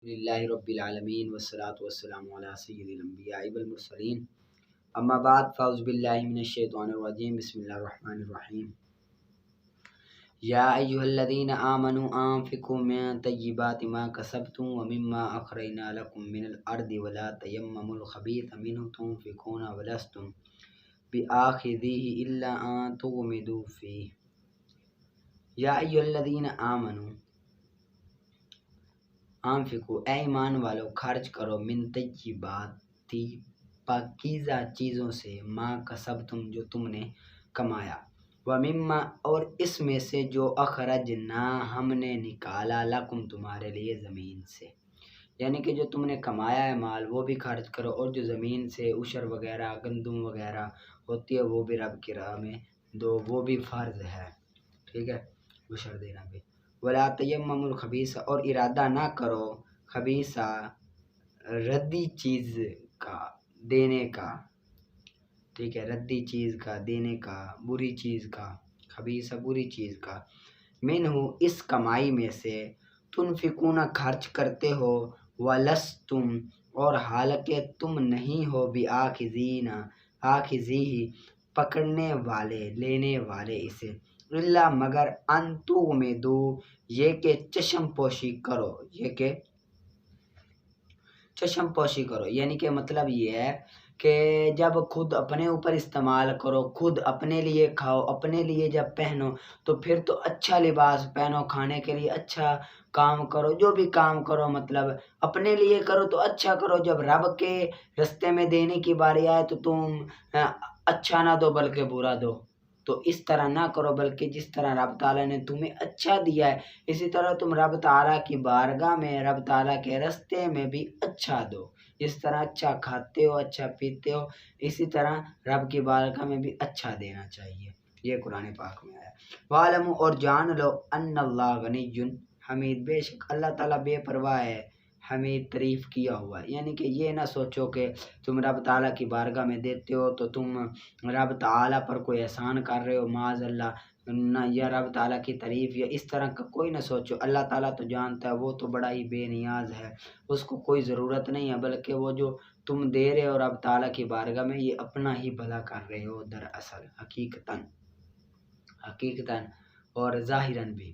للہ رب العالمین والصلاة والسلام علی سید الانبیاء والمرسلین اما بعد فاعوذ باللہ من الشیطان الرجیم بسم اللہ الرحمن الرحیم یا ایہا الذین آمنوا انفقوا من طیبات ما کسبتم ومما اخرجنا لکم من الارض ولا تیمموا الخبیث منہ تنفقون ولستم بآخذیہ الا ان تغمضوا فیہ۔ یا ایہا الذین آمنوا انفقوا اے ایمان والو خرچ کرو من طیبات پاکیزہ چیزوں سے ما کسبتم جو تم نے کمایا، ومما اور اس میں سے جو اخرجنا ہم نے نکالا لکم تمہارے لیے زمین سے، یعنی کہ جو تم نے کمایا ہے مال وہ بھی خرچ کرو، اور جو زمین سے عشر وغیرہ گندم وغیرہ ہوتی ہے وہ بھی رب کی راہ میں دو، وہ بھی فرض ہے، ٹھیک ہے، عشر دینا بھی۔ ولا تیمموا الخبیث اور ارادہ نہ کرو خبیثہ ردی چیز کا دینے کا، ٹھیک ہے، ردی چیز کا دینے کا، بری چیز کا، خبیثہ بری چیز کا، منہ اس کمائی میں سے، تنفقون خرچ کرتے ہو، ولستم اور حالانکہ تم نہیں ہو آخذیہ پکڑنے والے لینے والے اسے، الا مگر ان تغمضوا یہ کہ چشم پوشی کرو، یہ کہ چشم پوشی کرو، یعنی کہ مطلب یہ ہے کہ جب خود اپنے اوپر استعمال کرو، خود اپنے لیے کھاؤ، اپنے لیے جب پہنو تو پھر تو اچھا لباس پہنو، کھانے کے لیے اچھا کام کرو، جو بھی کام کرو مطلب اپنے لیے کرو تو اچھا کرو، جب رب کے رستے میں دینے کی باری آئے تو تم اچھا نہ دو بلکہ برا دو، تو اس طرح نہ کرو، بلکہ جس طرح رب تعالیٰ نے تمہیں اچھا دیا ہے اسی طرح تم رب تعالیٰ کی بارگاہ میں رب تعالیٰ کے رستے میں بھی اچھا دو، جس طرح اچھا کھاتے ہو اچھا پیتے ہو اسی طرح رب کی بارگاہ میں بھی اچھا دینا چاہیے، یہ قرآن پاک میں آیا۔ وَاعْلَمُوا اور جان لو ان اللہ غنی حمید بے شک اللہ تعالیٰ بے پرواہ ہے، حمید تعریف کیا ہوا ہے، یعنی کہ یہ نہ سوچو کہ تم رب تعالیٰ کی بارگاہ میں دیتے ہو تو تم رب تعالیٰ پر کوئی احسان کر رہے ہو، معاذ اللہ، نہ، یا رب تعالیٰ کی تعریف یا اس طرح کا کوئی نہ سوچو، اللہ تعالیٰ تو جانتا ہے، وہ تو بڑا ہی بے نیاز ہے، اس کو کوئی ضرورت نہیں ہے، بلکہ وہ جو تم دے رہے ہو رب تعالیٰ کی بارگاہ میں یہ اپنا ہی بھلا کر رہے ہو دراصل حقیقتاً اور ظاہراً بھی۔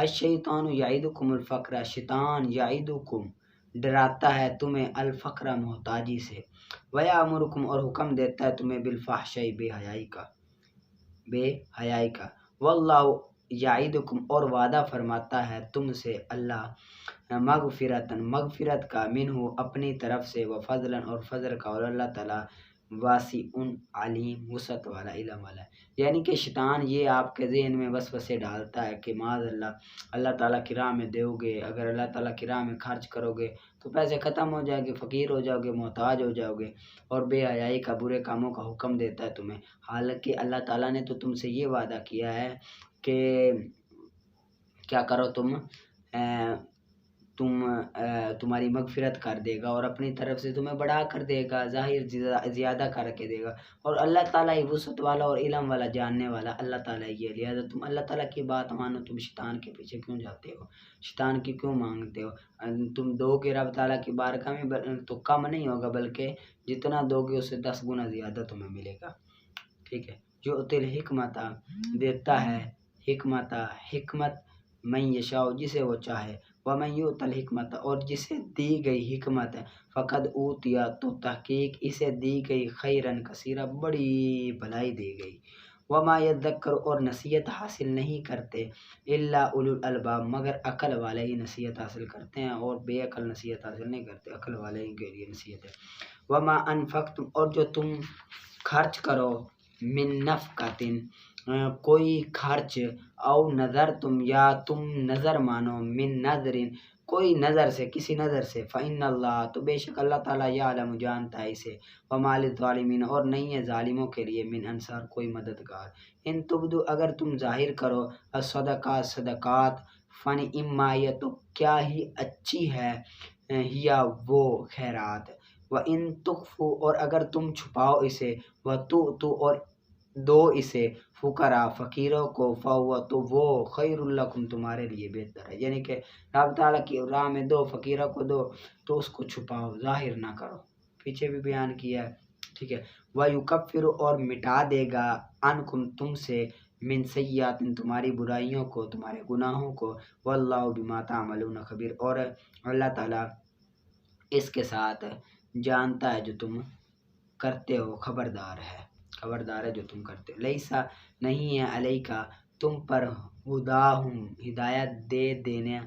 الشیطان یعدکم الفقر شیطان یعدکم ڈراتا ہے تمہیں الفقر محتاجی سے، ویامرکم اور حکم دیتا ہے تمہیں بالفحشاء بے حیائی کا، واللہ یعدکم اور وعدہ فرماتا ہے تم سے اللہ مغفرت کا، منہ اپنی طرف سے، وفضلا اور فضل کا، اور اللہ تعالیٰ واسع علیم وسعت والا علم والا ہے، یعنی کہ شیطان یہ آپ کے ذہن میں وسوسے ڈالتا ہے کہ معاذ اللہ تعالیٰ کی راہ میں دو گے، اگر اللہ تعالیٰ کی راہ میں خرچ کرو گے تو پیسے ختم ہو جائے گے، فقیر ہو جاؤ گے، محتاج ہو جاؤ گے، اور بے حیائی کا برے کاموں کا حکم دیتا ہے تمہیں، حالانکہ اللہ تعالیٰ نے تو تم سے یہ وعدہ کیا ہے کہ کیا کرو تمہاری مغفرت کر دے گا اور اپنی طرف سے تمہیں بڑھا کر دے گا، ظاہر زیادہ کر کے دے گا، اور اللہ تعالیٰ ہی وسعت والا اور علم والا جاننے والا اللہ تعالیٰ ہی ہے، لہٰذا تم اللہ تعالیٰ کی بات مانو، تم شیطان کے پیچھے کیوں جاتے ہو، شیطان کی کیوں مانگتے ہو، تم دو گے رب تعالیٰ کی بارگاہ میں تو کم نہیں ہوگا، بلکہ جتنا دو گے اس سے 10 گنا زیادہ تمہیں ملے گا، ٹھیک ہے۔ جو الحکمت دیتا ہے حکمت من یشاء جسے وہ چاہے، ومن یؤت الحکمت اور جسے دی گئی حکمت فقد اوتیا تو تحقیق اسے دی گئی خیرن کثیرا بڑی بھلائی دی گئی، وما یذکر اور نصیحت حاصل نہیں کرتے الا اولو الالباب مگر عقل والے ہی نصیحت حاصل کرتے ہیں، اور بے عقل نصیحت حاصل نہیں کرتے، عقل والے ہی کے لیے نصیحت ہے۔ وما انفقتم اور جو تم خرچ کرو من نفقۃ کوئی خرچ، او نظر تم یا تم نظر مانو، من نظر کوئی نظر سے، کسی نظر سے، فإن اللہ تو بے شک اللہ تعالیٰ یعلم جانتا ہے اسے، وما للظالمین اور نہیں ہے ظالموں کے لیے من انصار کوئی مددگار، ان تبدو اگر تم ظاہر کرو صدقات فنعما یہ تو کیا ہی اچھی ہے، ہیا وہ خیرات، وان تخفوا اور اگر تم چھپاؤ اسے، وتؤتوا اور دو اسے فقراء فقیروں کو، فہو تو وہ خیر لکم تمہارے لیے بہتر ہے، یعنی کہ رب تعالیٰ کی راہ میں دو، فقیروں کو دو تو اس کو چھپاؤ، ظاہر نہ کرو، پیچھے بھی بیان کیا ہے، ٹھیک ہے۔ وَيُكَفِّرُ اور مٹا دے گا، عنکم تم سے، من سیئات تمہاری برائیوں کو، تمہارے گناہوں کو، واللہ بما تعملون خبیر اور اللہ تعالیٰ اس کے ساتھ جانتا ہے جو تم کرتے ہو، خبردار ہے جو تم کرتے ہو۔ لیسا نہیں ہے علیکا تم پر ہداہم ہدایت دے دینا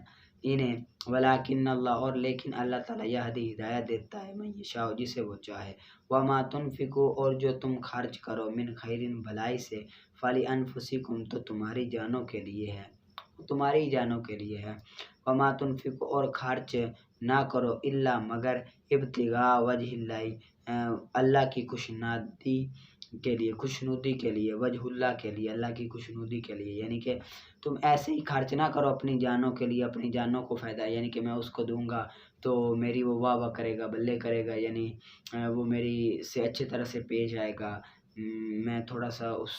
انہیں، ولیکن اللہ اور لیکن اللہ تعالیٰ یہدی ہدایت دیتا ہے من یشاء جسے وہ چاہے، وما تنفقوا اور جو تم خرچ کرو من خیرن بھلائی سے، فلانفسکم تو تمہاری جانوں کے لیے ہے، تمہاری جانوں کے لیے ہے، وما تنفقوا اور خرچ نہ کرو الا مگر ابتغاء وجہ اللہ اللہ کی خوشنودی کے لیے، وجہ اللہ کے لیے، اللہ کی خوشنودی کے لیے، یعنی کہ تم ایسے ہی خرچ نہ کرو اپنی جانوں کے لیے، اپنی جانوں کو فائدہ ہے، یعنی کہ میں اس کو دوں گا تو میری وہ واہ واہ کرے گا، بلے کرے گا، یعنی وہ میری سے اچھی طرح سے پیش آئے گا، میں تھوڑا سا اس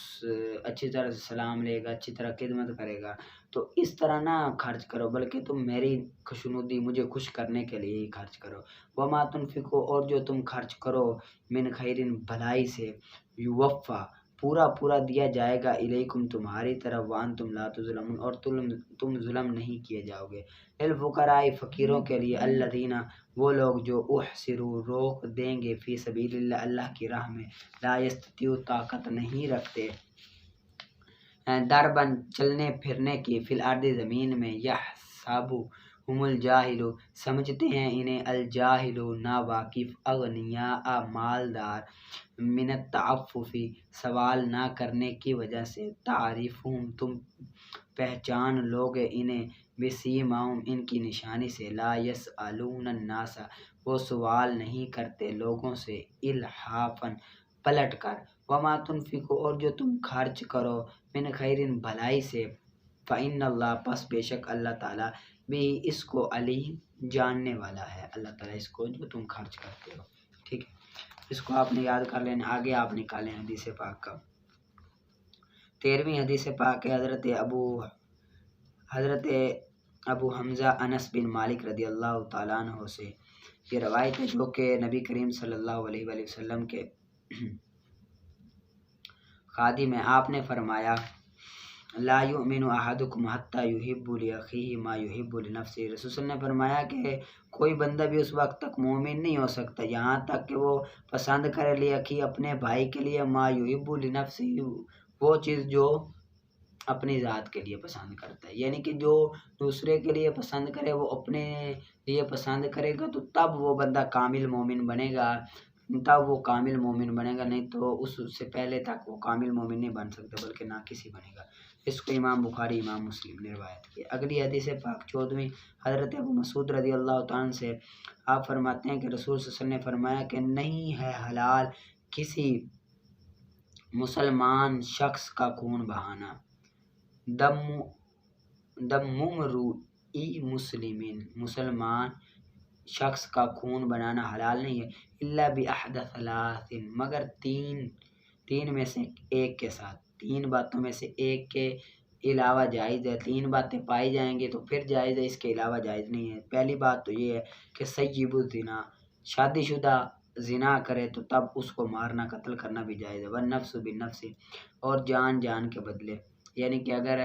اچھی طرح سے سلام لے گا، اچھی طرح خدمت کرے گا، تو اس طرح نہ خرچ کرو بلکہ تم میری خوشنودی مجھے خوش کرنے کے لیے ہی خرچ کرو۔ وما تنفقوا اور جو تم خرچ کرو من خیرن بھلائی سے، یوفا پورا دیا جائے گا الیکم تمہاری طرف، وانتم لا تظلمون اور تم ظلم نہیں کیے جاؤ گے، للفقراء فقیروں کے لیے، الذین وہ لوگ جو احصروا روک دیں گے، فی سبیل اللہ اللہ کی راہ میں، لا یستطیعوا طاقت نہیں رکھتے، دربن چلنے پھرنے کی، فی الارض زمین میں، یحسبہم الجاہل سمجھتے ہیں انہیں، الجاہل ناواقف، اغنیاء مالدار، من التعفف سوال نہ کرنے کی وجہ سے، تعریفہم تم پہچان لوگے انہیں، بسیماہم ان کی نشانی سے، لا یسألون الناس وہ سوال نہیں کرتے لوگوں سے، الحافاً پلٹ کر، وما تنفقوا اور جو تم خرچ کرو من خیرن بھلائی سے، فإن اللہ پس بے شک اللہ تعالیٰ بھی اس کو علیم جاننے والا ہے، اللہ تعالیٰ اس کو جو تم خرچ کرتے ہو، ٹھیک ہے۔ اس کو آپ نے یاد کر لینا، آگے آپ نکالیں حدیث پاک کا۔ 13ویں حدیث پاک ہے حضرت ابو حمزہ انس بن مالک رضی اللہ تعالیٰ عنہ سے یہ روایت ہے، جو کہ نبی کریم صلی اللہ علیہ وآلہ وسلم کے خادم ہیں۔ آپ نے فرمایا، لا یؤمن احدکم حتی یحب لاخیہ ما یحب لنفسہ، رسول صلی اللہ علیہ وسلم نے فرمایا کہ کوئی بندہ بھی اس وقت تک مومن نہیں ہو سکتا یہاں تک کہ وہ پسند کرے لاخیہ اپنے بھائی کے لیے، ما یحب لنفسہ وہ چیز جو اپنی ذات کے لیے پسند کرتا ہے، یعنی کہ جو دوسرے کے لیے پسند کرے وہ اپنے لیے پسند کرے گا تو تب وہ بندہ کامل مومن بنے گا، نہیں تو اس سے پہلے تک وہ کامل مومن نہیں بن سکتا بلکہ ناقص ہی بنے گا۔ اس کو امام بخاری امام مسلم نے روایت کی۔ اگلی حدیث پاک 14ویں حضرت ابو مسعود رضی اللہ تعالیٰ عنہ سے آپ فرماتے ہیں کہ رسول صلی اللہ علیہ وسلم نے فرمایا کہ نہیں ہے حلال کسی مسلمان شخص کا خون بہانا، دم ممروئی مسلمین مسلمان شخص کا خون بنانا حلال نہیں ہے، الا باحد ثلاث مگر تین میں سے ایک کے ساتھ، تین باتوں میں سے ایک کے علاوہ جائز ہے، تین باتیں پائی جائیں گے تو پھر جائز ہے، اس کے علاوہ جائز نہیں ہے۔ پہلی بات تو یہ ہے کہ سیب الزنا شادی شدہ زنا کرے تو تب اس کو مارنا قتل کرنا بھی جائز ہے، والنفس بالنفس اور جان کے بدلے، یعنی کہ اگر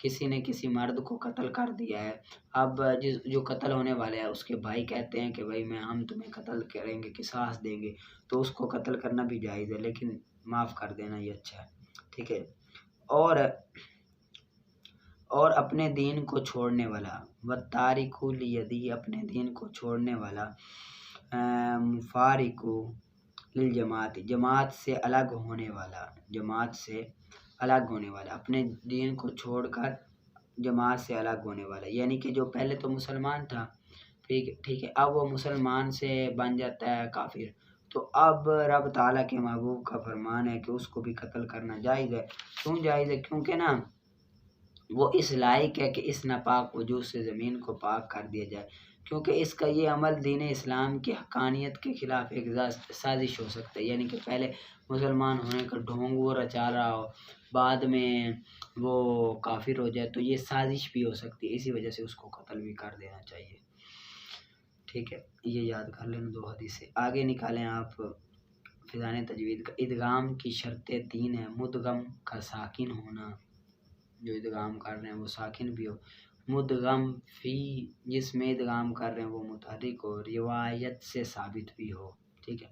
کسی نے کسی مرد کو قتل کر دیا ہے، اب جو قتل ہونے والے ہیں اس کے بھائی کہتے ہیں کہ بھائی ہم تمہیں قتل کریں گے، قصاص دیں گے، تو اس کو قتل کرنا بھی جائز ہے، لیکن معاف کر دینا یہ اچھا ہے، ٹھیک ہے۔ اور اپنے دین کو چھوڑنے والا، والتارک لیدی اپنے دین کو چھوڑنے والا، مفارق للجماعت جماعت سے الگ ہونے والا، اپنے دین کو چھوڑ کر جماعت سے الگ ہونے والا، یعنی کہ جو پہلے تو مسلمان تھا، ٹھیک ہے، اب وہ مسلمان سے بن جاتا ہے کافر، تو اب رب تعالیٰ کے محبوب کا فرمان ہے کہ اس کو بھی قتل کرنا جائز ہے۔ کیوں جائز ہے؟ کیونکہ نا وہ اس لائق ہے کہ اس ناپاک وجود سے زمین کو پاک کر دیا جائے، کیونکہ اس کا یہ عمل دین اسلام کی حقانیت کے خلاف ایک سازش ہو سکتا ہے، یعنی کہ پہلے مسلمان ہونے کا ڈھونگ وہ رچا رہا ہو، بعد میں وہ کافر ہو جائے، تو یہ سازش بھی ہو سکتی ہے، اسی وجہ سے اس کو قتل بھی کر دینا چاہیے۔ ٹھیک ہے، یہ یاد کر لینا 2 حدیثیں۔ آگے نکالیں آپ فضان تجوید کا۔ ادغام کی شرطیں 3 ہیں، مدغم کا ساکن ہونا، جو ادغام کر رہے ہیں وہ ساکن بھی ہو، مدغم فی جس میں ادغام کر رہے ہیں وہ متحرک ہو، روایت سے ثابت بھی ہو۔ ٹھیک ہے،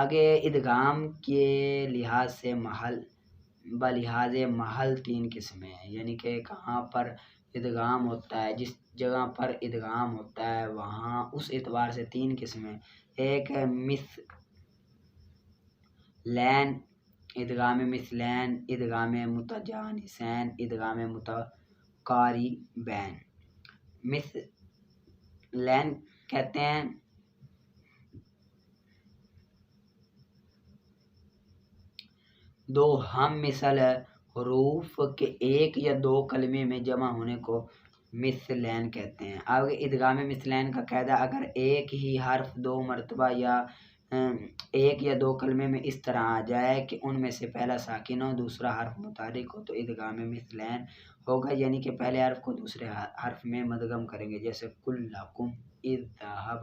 آگے ادغام کے لحاظ سے بلحاظ محل 3 قسمیں ہیں، یعنی کہ کہاں پر ادغام ہوتا ہے، جس جگہ پر ادغام ہوتا ہے وہاں اس اعتبار سے 3 قسمیں، ایک ہے مثلین، ادغام مثلین، ادغام متجانسین، ادغام متقاربین۔ مثلین کہتے ہیں دو ہم مثل حروف کے ایک یا 2 کلمے میں جمع ہونے کو مثلین کہتے ہیں۔ آگے ادغام مثلین کا قاعدہ، اگر ایک ہی حرف 2 مرتبہ یا 1 یا 2 کلمے میں اس طرح آ جائے کہ ان میں سے پہلا ساکن ہو دوسرا حرف متحرک ہو تو ادغام مثلین ہوگا، یعنی کہ پہلے حرف کو دوسرے حرف میں مدغم کریں گے، جیسے کلکم اذ ذهب۔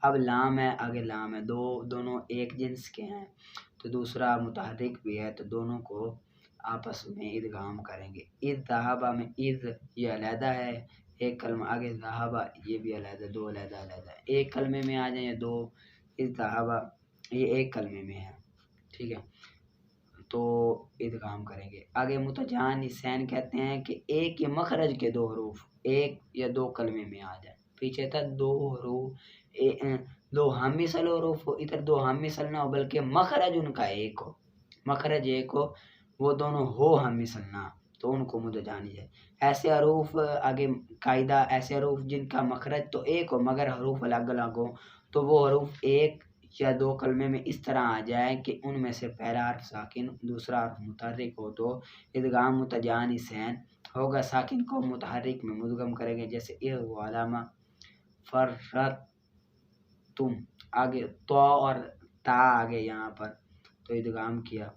اب لام ہے، آگے لام ہے، دونوں ایک جنس کے ہیں تو دوسرا متحرک بھی ہے تو دونوں کو آپس میں ادغام کریں گے۔ اذ ذهب میں اذ یہ علیحدہ ہے ایک کلمہ، آگے ذهب یہ بھی علیحدہ، 2 علیحدہ علیحدہ ہے، ایک کلمے میں آ جائیں یا 2، اذ ذهب یہ ایک کلمے میں ہے، ٹھیک ہے، تو ادغام کریں گے۔ آگے متجانسین کہتے ہیں کہ ایک ہی مخرج کے 2 حروف 1 یا 2 کلمے میں آ جائیں، پیچھے تھا 2 حروف 2 ہم مثل حروف ہو، ادھر 2 ہم مثل نہ ہو بلکہ مخرج ان کا ایک ہو، مخرج ایک ہو، وہ دونوں ہو ہم مثل نہ، تو ان کو متجانس ہے۔ ایسے حروف آگے قاعدہ، ایسے حروف جن کا مخرج تو ایک ہو مگر حروف الگ الگ ہو تو وہ حروف 1 یا 2 کلمے میں اس طرح آ جائے کہ ان میں سے پہلا حرف ساکن دوسرا حرف متحرک ہو تو ادغام متجانسین ہوگا، ساکن کو متحرک میں مدغم کریں گے، جیسے علامہ فرتم، آگے تو اور تا آگے یہاں پر تو ادغام کیا،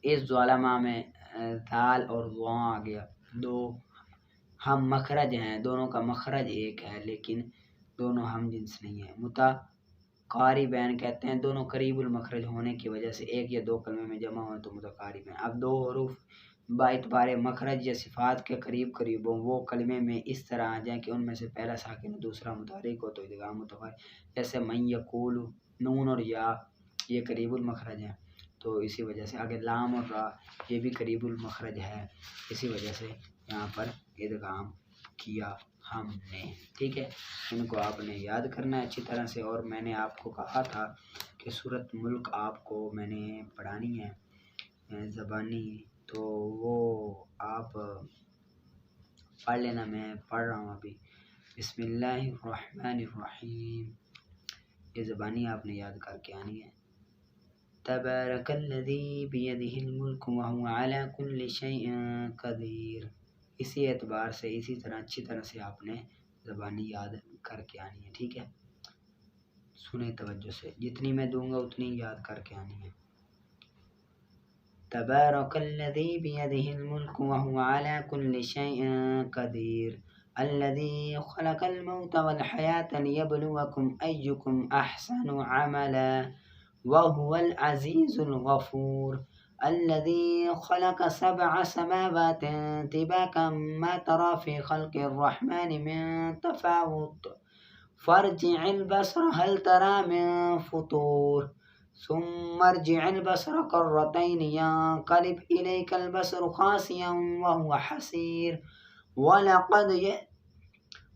اس ظالمہ میں دال اور واں آ گیا، 2 ہم مخرج ہیں، دونوں کا مخرج ایک ہے لیکن دونوں ہم جنس نہیں ہیں۔ متقاربین کہتے ہیں دونوں قریب المخرج ہونے کی وجہ سے 1 یا 2 کلمے میں جمع ہوں تو متقاربین۔ اب 2 حروف باعتبار مخرج یا صفات کے قریب قریب ہوں، وہ کلمے میں اس طرح آ جائیں کہ ان میں سے پہلا ساکن دوسرا متحرک ہو تو ادغام متقارب، جیسے من یقول، نون اور یا یہ قریب المخرج ہیں تو اسی وجہ سے، آگے لام اور را یہ بھی قریب المخرج ہے، اسی وجہ سے یہاں پر ادغام کیا ہم نے۔ ٹھیک ہے، ان کو آپ نے یاد کرنا ہے اچھی طرح سے، اور میں نے آپ کو کہا تھا کہ سورۃ ملک آپ کو میں نے پڑھانی ہے زبانی، تو وہ آپ پڑھ لینا، میں پڑھ رہا ہوں ابھی۔ بسم اللہ الرحمن الرحیم، یہ زبانی آپ نے یاد کر کے آنی ہے۔ تبارک الذی بیدہ الملک وہو علی کل شیء قدیر، اسی اعتبار سے اسی طرح اچھی طرح سے آپ نے زبانی یاد کر کے آنی ہے، ٹھیک ہے، سنیں توجہ سے، جتنی میں دوں گا اتنی یاد کر کے آنی ہے۔ تبارک الذی بیدہ الملک وہو علی کل شیء قدیر الذی خلق الموت والحیاة لیبلوکم ایکم احسن عملا وهو العزیز الغفور الذي خلق 7 سماوات طباقا ما ترى في خلق الرحمن من تفاوت فارجع البصر هل ترى من فطور ثم ارجع البصر كرتين ينقلب إليك البصر خاسئا وهو حسير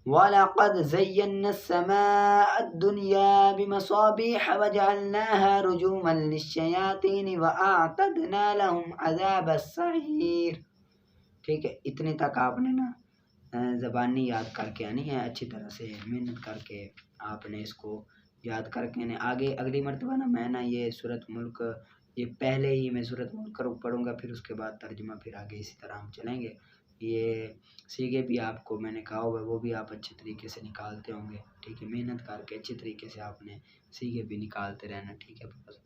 وَلَقَدْ زَيَّنَّا السَّمَاءَ الدُّنْيَا بِمَصَابِيحَ وَجَعَلْنَاهَا رُجُومًا لِلشَّيَاطِينِ وَأَعْتَدْنَا لَهُمْ عَذَابَ السَّعِيرِ۔ ٹھیک ہے، اتنے تک آپ نے نا زبانی یاد کر کے آنی ہے، اچھی طرح سے محنت کر کے آپ نے اس کو یاد کر کے آگے اگلی مرتبہ نا میں نا یہ سورۃ ملک، یہ پہلے ہی میں سورۃ ملک پڑھوں گا، پھر اس کے بعد ترجمہ، پھر آگے اسی طرح ہم چلیں گے۔ یہ سیگے بھی آپ کو میں نے کہا ہوگا وہ بھی آپ اچھے طریقے سے نکالتے ہوں گے، ٹھیک ہے، محنت کر کے اچھے طریقے سے آپ نے سیگے بھی نکالتے رہنا، ٹھیک ہے۔